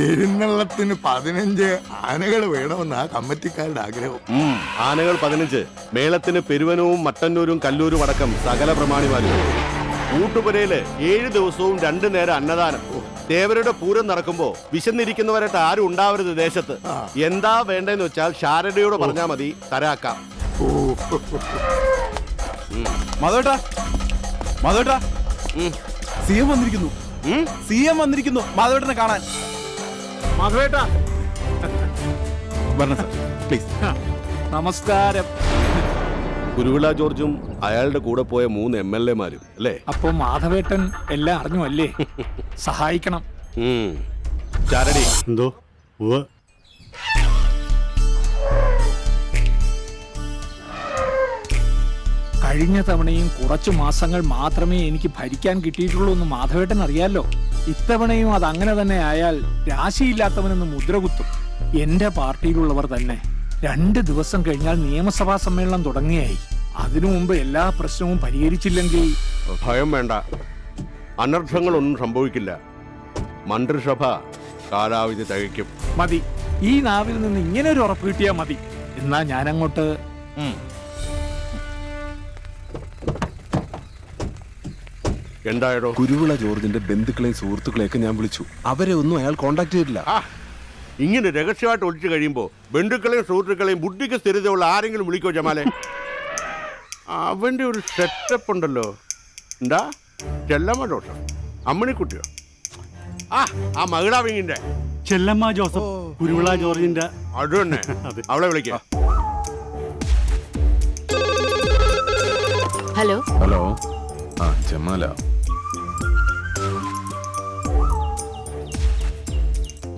എഴുന്നള്ളത്തിന് 15 ആനകൾ വേണമെന്നാ കമ്മിറ്റിക്കാരുടെ ആഗ്രഹം. ആനകൾ 15, മേളത്തിന് പെരുവനവും മട്ടന്നൂരും കല്ലൂരും അടക്കം സകല പ്രമാണിമാരും. കൂട്ടുപുരയില് 7 ദിവസവും 2 നേരം അന്നദാനം. ദേവരുടെ പൂരം നടക്കുമ്പോ വിശന്നിരിക്കുന്നവരായിട്ട് ആരും ഉണ്ടാവരുത് ദേശത്ത്. എന്താ വേണ്ടെന്ന് വെച്ചാൽ ശാരദയോട് പറഞ്ഞാ മതി, തരാക്കാം. മാധവേട്ടാ, മാധവേട്ടാ, സിഎം വന്നിരിക്കുന്നു. സിഎം വന്നിരിക്കുന്നു മാധവേട്ടനെ കാണാൻ. മാധവേട്ടാ, വരണം സർ, പ്ലീസ്. നമസ്കാരം. കുരുവിള ജോർജും അയാളുടെ കൂടെ പോയ 3 MLA-മാരും അല്ലേ? അപ്പൊ മാധവേട്ടൻ എല്ലാം അറിഞ്ഞു അല്ലേ? സഹായിക്കണം. ചാരടി എന്തോ? കഴിഞ്ഞ തവണയും കുറച്ചു മാസങ്ങൾ മാത്രമേ എനിക്ക് ഭരിക്കാൻ കിട്ടിയിട്ടുള്ളൂ എന്ന് മാധവേട്ടൻ അറിയാലോ. ഇത്തവണയും അത് അങ്ങനെ തന്നെ ആയാൽ രാശിയില്ലാത്തവനെന്ന് മുദ്രകുത്തും. എന്റെ പാർട്ടിയിലുള്ളവർ തന്നെ 2 ദിവസം കഴിഞ്ഞാൽ നിയമസഭാ സമ്മേളനം തുടങ്ങിയായി. അതിനു മുമ്പ് എല്ലാ പ്രശ്നവും പരിഹരിച്ചില്ലെങ്കിൽ ഭയം വേണ്ട, അനർത്ഥങ്ങളൊന്നും സംഭവിക്കില്ല. മന്ത്രിസഭ കാലാവധി തികയ്ക്കും. മതി, ഈ നാവിൽ നിന്ന് ഇങ്ങനെ ഒരു ഉറപ്പ് കിട്ടിയാൽ മതി. എന്നാ ഞാനങ്ങോട്ട്. എന്തായാലോ കുരുവിള ജോർജിന്റെ ബന്ധുക്കളെയും സുഹൃത്തുക്കളെയൊക്കെ ഞാൻ വിളിച്ചു. അവരെ ഒന്നും അയാൾ കോണ്ടാക്ട് ചെയ്തില്ല. ഇങ്ങനെ രഹസ്യമായിട്ട് ഒളിച്ചു കഴിയുമ്പോ ബന്ധുക്കളെയും സുഹൃത്തുക്കളെയും ബുദ്ധിക്ക് സ്ഥിരതയുള്ള ആരെങ്കിലും വിളിക്കോ ജമാലെ? അവന്റെ ഒരു സെറ്റപ്പ് ഉണ്ടല്ലോ. എന്താ ചെല്ലമ്മ ജോസഫ്, അമ്മണിക്കുട്ടിയോ? ആ മഹിളാവിങ്ങിന്റെ ചെല്ലമ്മ ജോസഫ്, കുരുവിള ജോർജിന്റെ. അത് തന്നെ, അവളെ വിളിക്കാം. Hello hello, Jamala.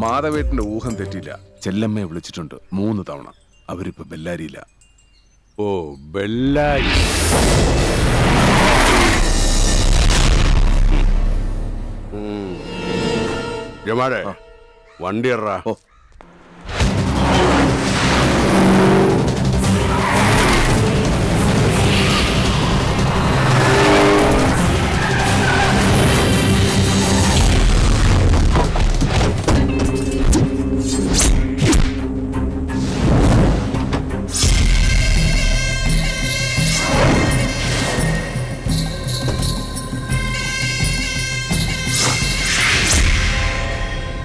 മാധവേട്ടന്റെ ഊഹം തെറ്റില്ല. ചെല്ലമ്മയെ വിളിച്ചിട്ടുണ്ട് 3 തവണ. അവരിപ്പോ ബെല്ലാരിയില്ല. ഓ, ബെല്ലാരി. ജമാലെ, വണ്ടി ഇറ.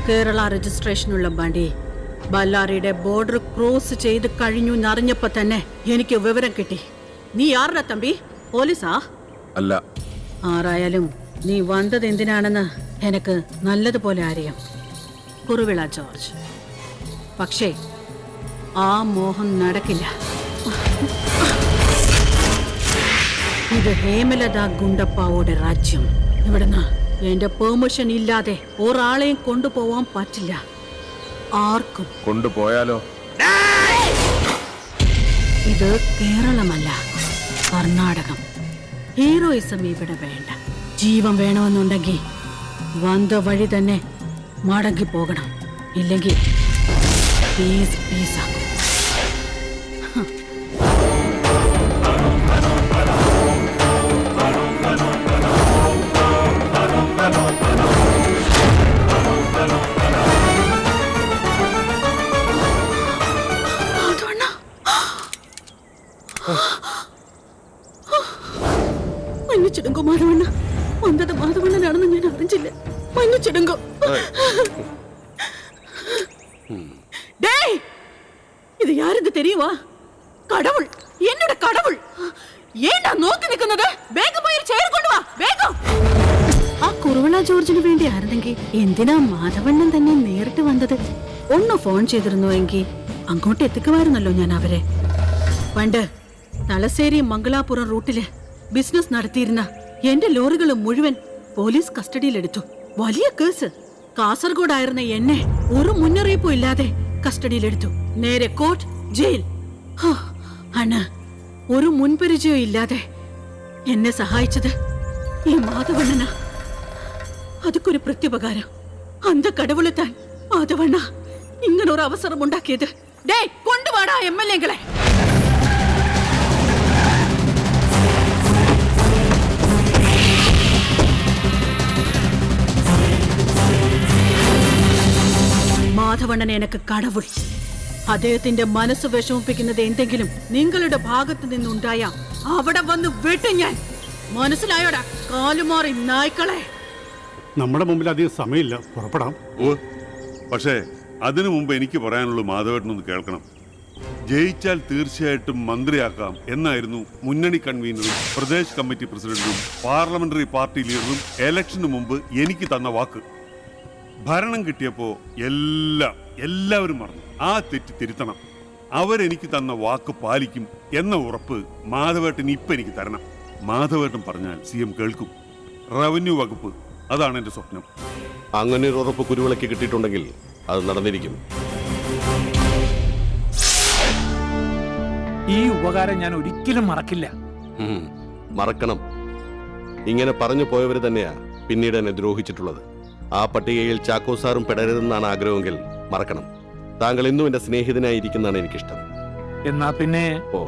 കേരള രജിസ്ട്രേഷനുള്ള വണ്ടി ബല്ലാറിയുടെ ബോർഡർ ക്രോസ് ചെയ്ത് കഴിഞ്ഞു എന്നറിഞ്ഞപ്പോ തന്നെ എനിക്ക് വിവരം കിട്ടി. നീ ആരുടെ തമ്പി? പോലീസാ? അല്ല. ആരായാലും നീ വന്നത് എന്തിനാണെന്ന് എനിക്ക് നല്ലതുപോലെ അറിയാം, കുറുവിള ജോർജ്. പക്ഷേ ആ മോഹം നടക്കില്ല. ഇത് ഹേമലത ഗുണ്ടപ്പാവോടെ രാജ്യം. ഇവിടുന്ന് എന്റെ പെർമിഷൻ ഇല്ലാതെ ഒരാളെയും കൊണ്ടുപോവാൻ പറ്റില്ല. ആർക്കും. കൊണ്ടുപോയാലോ? ഇത് കേരളമല്ല, കർണാടകം. ഹീറോയിസം ഇവിടെ വേണ്ട. ജീവൻ വേണമെന്നുണ്ടെങ്കിൽ വന്ന വഴി തന്നെ മടങ്ങി പോകണം. ഇല്ലെങ്കിൽ പീസ് പീസാക്കും. മഞ്ഞിച്ചിടുങ്കോ മാധവണ്ണ, വന്നത് മാധവണ്ണനാണെന്ന് ഞാൻ അറിഞ്ഞില്ല. മഞ്ഞിച്ചിടുങ്കോ. ഇത് യാരെന്ന് തെരിയുവാ? കടവുൾ, എന്നോട് കടവുൾ. ഏണ്ടാ നോക്കി നിൽക്കുന്നത്? വേഗം പോയി ചെയർ കൊണ്ടുവാ, വേഗം. ആ കുറുവിള ജോർജിന് വേണ്ടി ആയിരുന്നെങ്കിൽ എന്തിനാ മാധവണ്ണൻ തന്നെ നേരിട്ട് വന്നത്? ഒന്ന് ഫോൺ ചെയ്തിരുന്നുവെങ്കിൽ അങ്ങോട്ട് എത്തിക്കുമായിരുന്നല്ലോ ഞാൻ അവരെ. പണ്ട് തലശ്ശേരി മംഗലാപുരം റൂട്ടില് ബിസിനസ് നടത്തിയിരുന്ന എന്റെ ലോറികൾ മുഴുവൻ പോലീസ് കസ്റ്റഡിയിലെടുത്തു. വലിയ കേസ്. കാസർഗോഡായിരുന്ന എന്നെ ഒരു മുന്നറിയിപ്പും ഇല്ലാതെ കസ്റ്റഡിയിലെടുത്തു. നേരെ കോർട്ട്, ജയിൽ. അണ്ണ, ഒരു മുൻപരിചയം ഇല്ലാതെ എന്നെ സഹായിച്ചത് ഈ മാധവണ്ണന. അതൊക്കൊരു പ്രത്യുപകാരം. അന്ത കടവുളെത്താൻ മാധവണ്ണ ഇങ്ങനൊരു അവസരം ഉണ്ടാക്കിയത്. കൊണ്ടുവാടാ MLA-കളെ. മാധവണ്ണനെ എനക്ക് കടവുൾ. അദ്ദേഹത്തിന്റെ മനസ്സ് വിഷമിപ്പിക്കുന്നത് എന്തെങ്കിലും നിങ്ങളുടെ ഭാഗത്ത് നിന്നുണ്ടായ അവിടെ വന്ന് വെട്ടും ഞാൻ. മനസ്സിലായോടാ കാലുമാറി നായ്ക്കളെ? നമ്മുടെ മുമ്പിൽ അധികം സമയമില്ല, പുറപ്പെടാം. ഓ, പക്ഷേ അതിനു മുമ്പ് എനിക്ക് പറയാനുള്ള മാധവേട്ടനൊന്ന് കേൾക്കണം. ജയിച്ചാൽ തീർച്ചയായിട്ടും മന്ത്രിയാക്കാം എന്നായിരുന്നു മുന്നണി കൺവീനറും പ്രദേശ് കമ്മിറ്റി പ്രസിഡന്റും പാർലമെന്ററി പാർട്ടി ലീഡറും ഇലക്ഷന് മുമ്പ് എനിക്ക് തന്ന വാക്ക്. ഭരണം കിട്ടിയപ്പോ എല്ലാവരും മറന്നു. ആ തെറ്റ് തിരുത്തണം. അവരെനിക്ക് തന്ന വാക്ക് പാലിക്കും എന്ന ഉറപ്പ് മാധവേട്ടൻ ഇപ്പൊ എനിക്ക് തരണം. മാധവേട്ടൻ പറഞ്ഞാൽ CM കേൾക്കും. റവന്യൂ വകുപ്പ്, അതാണ് എന്റെ സ്വപ്നം. അങ്ങനെ ഒരു ഉറപ്പ് കുരുവിളക്ക് കിട്ടിയിട്ടുണ്ടെങ്കിൽ അത് നടന്നിരിക്കും. ഈ ഉപകാരം ഞാൻ ഒരിക്കലും മറക്കില്ല. മറക്കണം. ഇങ്ങനെ പറഞ്ഞു പോയവര് തന്നെയാ പിന്നീട് എന്നെ ദ്രോഹിച്ചിട്ടുള്ളത്. ആ പട്ടികയിൽ ചാക്കോ സാറും പെടരുതെന്നാണ് ആഗ്രഹമെങ്കിൽ മറക്കണം. താങ്കൾ ഇന്നും എന്റെ സ്നേഹിതനായിരിക്കുന്നതാണ് എനിക്കിഷ്ടം. എന്നാ പിന്നെ ഓ,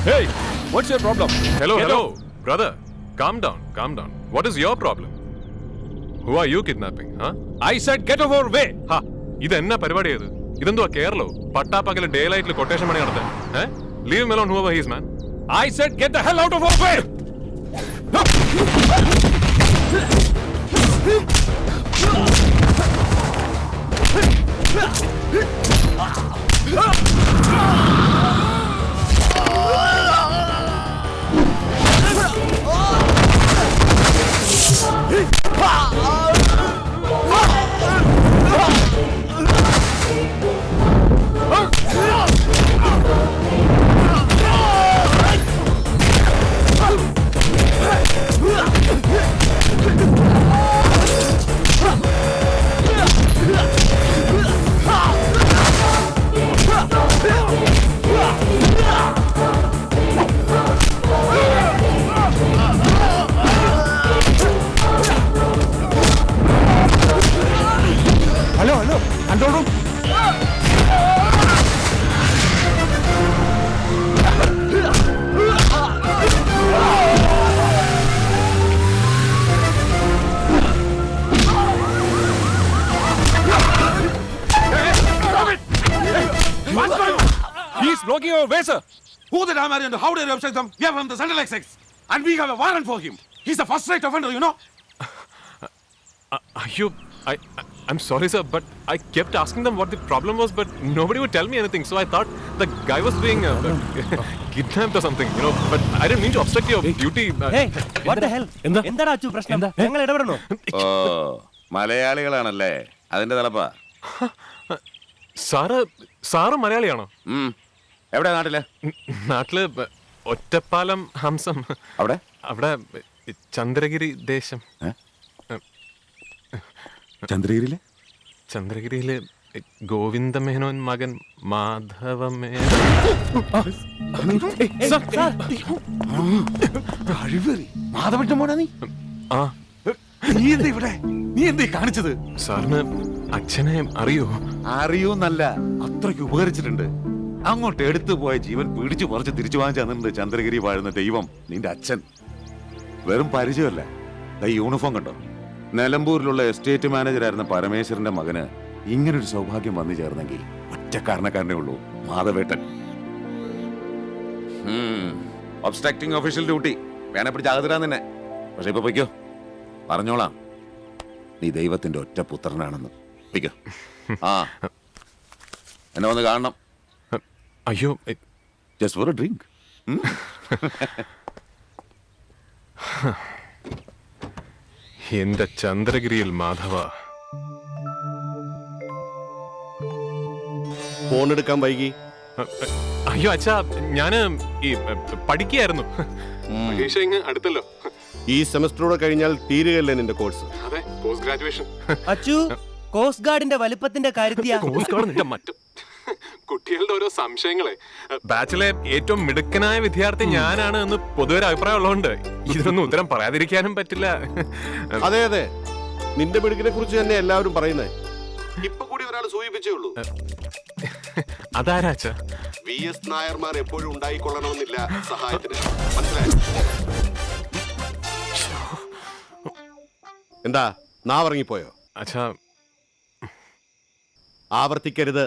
Hey, what's your problem? Hello, brother. Calm down. What is your problem? Who are you kidnapping, huh? I said get over our way. Ha, idenna parivadi idu? Idenduva Kerala? Pattapakile daylight il quotation mani naduthe. Eh? Leave him alone, whoever he is, man. I said get the hell out of our way. Hello കണ്ടോളൂ. He's blocking our way, sir. Who the damn are you and how dare you obstruct them? We are from the Central Essex and we have a warrant for him. He's a first-rate offender, you know. I'm sorry, sir, but I kept asking them what the problem was, but nobody would tell me anything. So I thought the guy was being kidnapped or something, you know. But I didn't mean to obstruct your duty. എന്താണ് അച്ചു പ്രശ്നം? ഞങ്ങൾ ഇടപെടണോ? ഓ, മലയാളികളാണല്ലേ അതിന്റെ തലപ്പാ. Sir മലയാളിയാണോ? എവിടെ നാട്ടില്? നാട്ടില് ഒറ്റപ്പാലം ഹംസം. അവിടെ ചന്ദ്രഗിരി ദേശം. ചന്ദ്രഗിരിയിലെ ഗോവിന്ദമേനോൻ മകൻ മാധവമേനോൻ. മാധവന്റെ മോനാ നീ? ആ, നീ എന്താ ഇവിടെ? നീ എന്താ കാണിച്ചത്? സാറിന് അച്ഛനെ അറിയൂന്നല്ല, അത്രയ്ക്ക് ഉപകരിച്ചിട്ടുണ്ട്. അങ്ങോട്ട് എടുത്തു പോയ ജീവൻ പിടിച്ചു പറിച്ച് തിരിച്ചു വാങ്ങിച്ചു തന്നിട്ടുണ്ട് ചന്ദ്രഗിരി വാഴുന്ന ദൈവം, നിന്റെ അച്ഛൻ. വെറും പരിചയമല്ല, യൂണിഫോം കണ്ടോ? നിലമ്പൂരിലുള്ള എസ്റ്റേറ്റ് മാനേജറായിരുന്ന പരമേശ്വരന്റെ മകന് ഇങ്ങനൊരു സൗഭാഗ്യം വന്നു ചേർന്നെങ്കിൽ ഒറ്റ കാരണക്കാരനേ ഉള്ളൂ, മാധവേട്ടൻ. ഒബ്സ്ട്രക്ടിങ് ഒഫീഷ്യൽ ഡ്യൂട്ടി വേണേ പിടിച്ച് അകത്തിടാൻ തന്നെ. പക്ഷെ ഇപ്പൊ പൊയ്ക്കോ, പറഞ്ഞോളാം നീ ദൈവത്തിന്റെ ഒറ്റ പുത്രനാണെന്ന്. പൊയ്ക്കോ. ആ എന്നെ വന്ന് കാണണം. അയ്യോ ജസ്റ്റ് ഫോർ എ ഡ്രിങ്ക്. എന്റെ ചന്ദ്രഗിരിയിൽ മാധവ, ഫോൺ എടുക്കാൻ വൈകി. അയ്യോ അച്ഛാ, ഞാന് ഈ പഠിക്കുകയായിരുന്നു. പരീക്ഷ ഇങ്ങ് അടുത്തല്ലോ. ഈ സെമസ്റ്ററോടെ കഴിഞ്ഞാൽ തീരുകയല്ലേ നിന്റെ കോഴ്സ്? അതെ, പോസ്റ്റ് ഗ്രാജുവേഷൻ. അച്ചു, കോസ്റ്റ് ഗാർഡിന്റെ വലിപ്പത്തിന്റെ കാര്യത്തിയാ. കോസ്റ്റ് ഗാർഡ് നിന്റെ മറ്റു കുട്ടികളുടെ ഓരോ സംശയങ്ങളെ. ബാച്ചിലെ ഏറ്റവും മിടുക്കനായ വിദ്യാർത്ഥി ഞാനാണ് എന്ന് പൊതുവെ അഭിപ്രായം ഉള്ളതുകൊണ്ട് ഇതിനൊന്നും ഉത്തരം പറയാതിരിക്കാനും പറ്റില്ല. അതെ അതെ, നിന്റെ മിടുക്കിനെ കുറിച്ച് തന്നെ എല്ലാവരും പറയുന്നേ. ഇപ്പൊ കൂടി ഒരാൾ സൂചിപ്പിച്ചേ ഉള്ളൂ. അതാരാച്ച? VS നായർമാർ എപ്പോഴും ഉണ്ടായിക്കൊള്ളണമെന്നില്ല സഹായത്തിന്, മനസ്സിലായി? എന്താ നാവറങ്ങിപ്പോയോ? അച്ഛാ, ആവർത്തിക്കരുത്.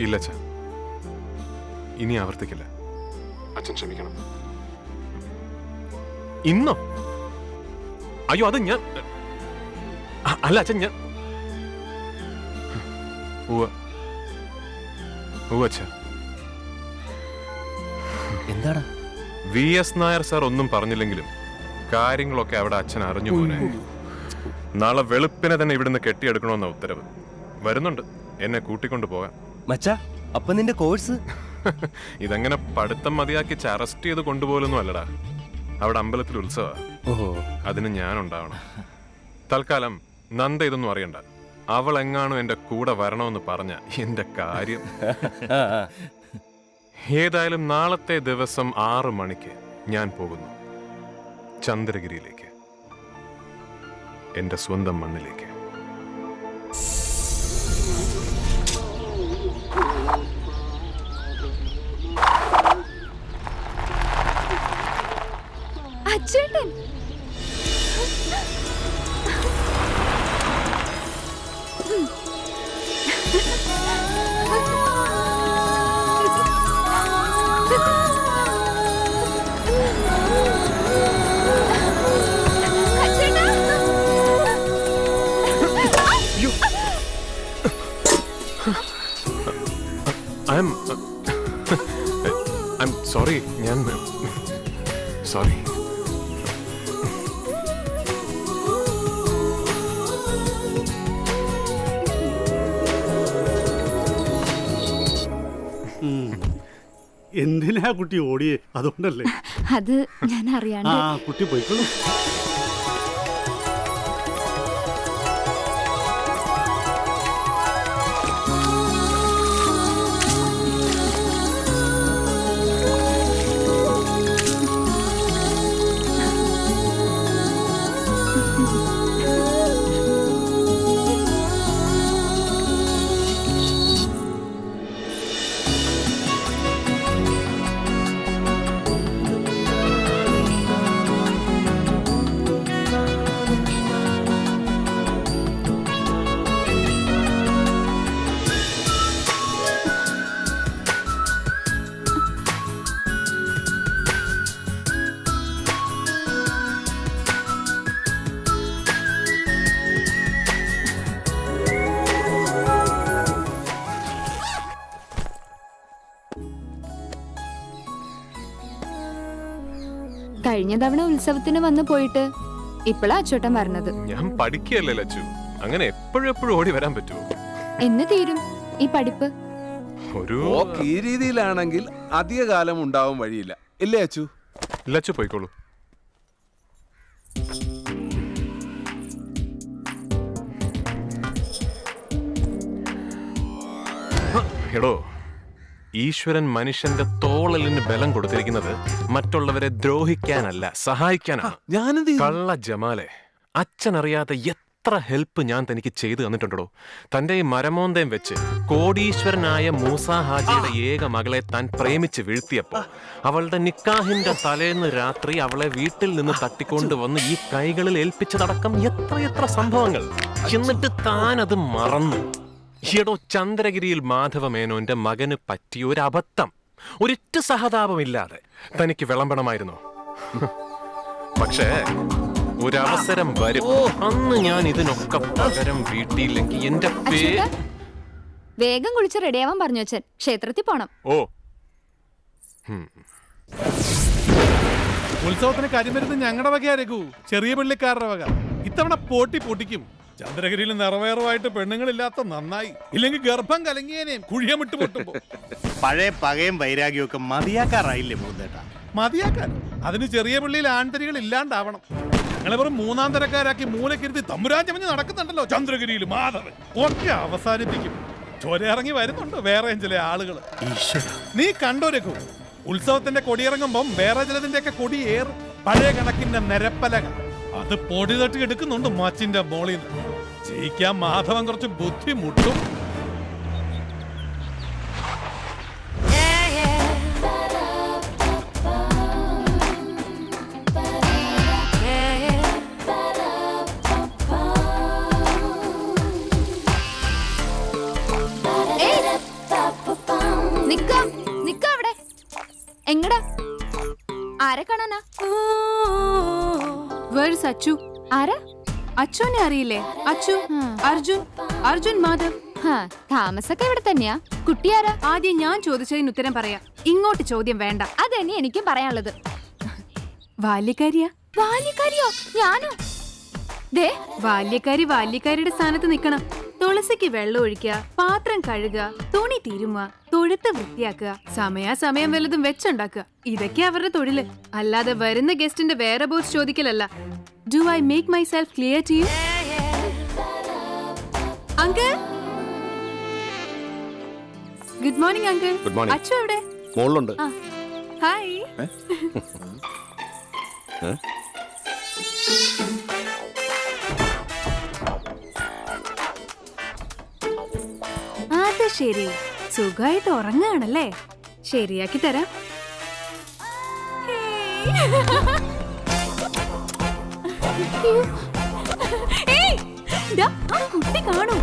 ഇല്ല അച്ഛാ, ഇനി ആവർത്തിക്കില്ല. അച്ഛൻ ക്ഷമിക്കണം. ഇന്നോ? അയ്യോ, അത് ഞാൻ അല്ല അച്ഛൻ, ഞാൻ അച്ഛാ. എന്താടാ? VS നായർ സാർ ഒന്നും പറഞ്ഞില്ലെങ്കിലും കാര്യങ്ങളൊക്കെ അവിടെ അച്ഛൻ അറിഞ്ഞു പോനെ. നാളെ വെളുപ്പിനെ തന്നെ ഇവിടുന്ന് കെട്ടിയെടുക്കണമെന്ന ഉത്തരവ് വരുന്നുണ്ട്. എന്നെ കൂട്ടിക്കൊണ്ടു പോകാൻ. മച്ചാ, അപ്പൊ നിന്റെ കോഴ്സ്? ഇതെങ്ങനെ പഠിത്തം മതിയാക്കി അറസ്റ്റ് ചെയ്ത് കൊണ്ടുപോലൊന്നും അല്ലടാ. അവിടെ അമ്പലത്തിൽ ഉത്സവ, അതിന് ഞാനുണ്ടാവണം. തൽക്കാലം നന്ദ ഇതൊന്നും അറിയണ്ട. അവൾ എങ്ങാനും എന്റെ കൂടെ വരണമെന്ന് പറഞ്ഞ എന്റെ കാര്യം. ഏതായാലും നാളത്തെ ദിവസം 6 മണിക്ക് ഞാൻ പോകുന്നു ചന്ദ്രഗിരിയിലേക്ക്, എന്റെ സ്വന്തം മണ്ണിലേക്ക്. അച്ഛേട്ടൻ, I'm sorry. ഞാൻ സോറി. എന്തിനാ കുട്ടി ഓടിയേ? അതുകൊണ്ടല്ലേ? അത് ഞാൻ അറിയാണ്ട്. കുട്ടി പോയിക്കോളൂ. കഴിഞ്ഞ തവണ ഉത്സവത്തിന് വന്നു പോയിട്ട് ഇപ്പോഴാ അച്ചോട്ടൻ പറഞ്ഞത്. ഞാൻ പഠിക്കുകയല്ലേ ലച്ചു, അങ്ങനെ എപ്പോഴും ഓടി വരാൻ പറ്റുമോ? എന്ന് തീരും ഈ പഠിപ്പ്? ഈ രീതിയിലാണെങ്കിൽ അധിക കാലം ഉണ്ടാവാൻ വഴിയില്ല, ഇല്ലേ അച്ചു? ലച്ചു പോയിക്കോളൂ. എടോ, ഈശ്വരൻ മനുഷ്യന്റെ തോളലിന് ബലം കൊടുത്തിരിക്കുന്നത് മറ്റുള്ളവരെ ദ്രോഹിക്കാനല്ല, സഹായിക്കാനാണ്. കള്ള ജമാലെ, അച്ഛനറിയാതെ എത്ര ഹെൽപ്പ് ഞാൻ തനിക്ക് ചെയ്തു തന്നിട്ടുണ്ടോ. തന്റെ ഈ മരമോന്തയും വെച്ച് കോടീശ്വരനായ മൂസ ഹാജിയുടെ ഏക മകളെ താൻ പ്രേമിച്ച് വീഴ്ത്തിയപ്പോ അവളുടെ നിക്കാഹിന്റെ തലേന്ന് രാത്രി അവളെ വീട്ടിൽ നിന്ന് തട്ടിക്കൊണ്ടുവന്ന് ഈ കൈകളിൽ ഏൽപ്പിച്ചതടക്കം എത്ര സംഭവങ്ങൾ. എന്നിട്ട് താൻ അത് മറന്നു. എടോ, ചന്ദ്രഗിരിയിൽ മാധവമേനോന്റെ മകന് പറ്റിയ ഒരു അബദ്ധം ഒരിറ്റ സഹതാപമില്ലാതെ തനിക്ക് വിളമ്പണമായിരുന്നു. പക്ഷേ ഒരവസരം വരും, അന്ന് ഞാൻ ഇതിനൊക്കെ പകരം വീട്ടിയില്ലെങ്കിൽ എന്റെ വേഗം കുളിച്ച് റെഡിയാവാൻ പറഞ്ഞു അച്ഛൻ. ക്ഷേത്രത്തിൽ പോണം. ഓ ഉത്സവത്തിന് കരിമരുന്ന് ഞങ്ങളുടെ വകയായിരിക്കൂ, ചെറിയ പള്ളിക്കാരുടെ വക. ഇത്തവണ പൊട്ടിക്കും. ചന്ദ്രഗിരിയിൽ നിറവേറുമായിട്ട് പെണ്ണുങ്ങളില്ലാത്ത നന്നായി, ഇല്ലെങ്കിൽ ഗർഭം കലങ്ങിയേനേയും കുഴിയമിട്ട് പൊട്ടുമ്പോ. പഴയ പകയും വൈരാഗ്യവും ഒക്കെ മതിയാക്കാറായില്ലേ മൂന്നേട്ടാ? മതിയാക്കാൻ അതിന് ചെറിയ പള്ളിയിൽ ആൺതരികൾ ഇല്ലാണ്ടാവണം. ഞങ്ങളെ വെറും മൂന്നാം തരക്കാരാക്കി മൂലക്കിരുത്തി തമ്പുരാജമഞ്ഞ് നടക്കുന്നുണ്ടല്ലോ ചന്ദ്രഗിരിയിൽ മാധവൻ. ഒക്കെ അവസാനിപ്പിക്കും. ചോര ഇറങ്ങി വരുന്നുണ്ട് വേറെ ചില ആളുകൾ. നീ കണ്ടോ രഘു, ഉത്സവത്തിന്റെ കൊടിയിറങ്ങുമ്പം വേറെ ചിലതിന്റെ ഒക്കെ കൊടിയേറും. പഴയ കണക്കിന്റെ നിരപ്പലക അത് പൊടി തട്ടി എടുക്കുന്നുണ്ട് മച്ചിന്റെ മോളിൽ നിന്ന്. ജയിക്കാൻ മാധവൻ കുറച്ച് ബുദ്ധിമുട്ടും. എങ്ങടാ? ആരെ കാണാനാ? അച്ചു. ആരാ? അച്ചുവിനെ അറിയില്ലേ? അച്ചു, അർജുൻ മാധവ്. താമസൊക്കെ ഇവിടെ തന്നെയാ. കുട്ടിയാരാ? ആദ്യം ഞാൻ ചോദിച്ചതിന് ഉത്തരം പറയാം, ഇങ്ങോട്ട് ചോദ്യം വേണ്ട. അതന്നെ എനിക്കും പറയാനുള്ളത്. ബാല്യക്കാരിയാ? ബാല്യക്കാരിയോ? ഞാനോ? ദേ, ബാല്യക്കാരിയുടെ സ്ഥാനത്ത് നിക്കണം. തുളസിക്ക് വെള്ളം ഒഴിക്കുക, പാത്രം കഴുകുക, തുണി തിരുമുക, തൊഴുത്ത് വൃത്തിയാക്കുക, സമയാസമയം വല്ലതും വെച്ചുണ്ടാക്കുക. ഇതൊക്കെ അവരുടെ തൊഴില്. അല്ലാതെ വരുന്ന ഗസ്റ്റിന്റെ വേറെ ബോസ് ചോദിക്കലല്ല. Do I make myself clear to you? Uncle, good morning uncle. Good morning. Achu എവിടെ? മോളിലുണ്ട്. ഹായ്. അത് ശരി, സുഖമായിട്ട് ഉറങ്ങാണല്ലേ? ശരിയാക്കി തരാം. കുട്ടി കാണൂ.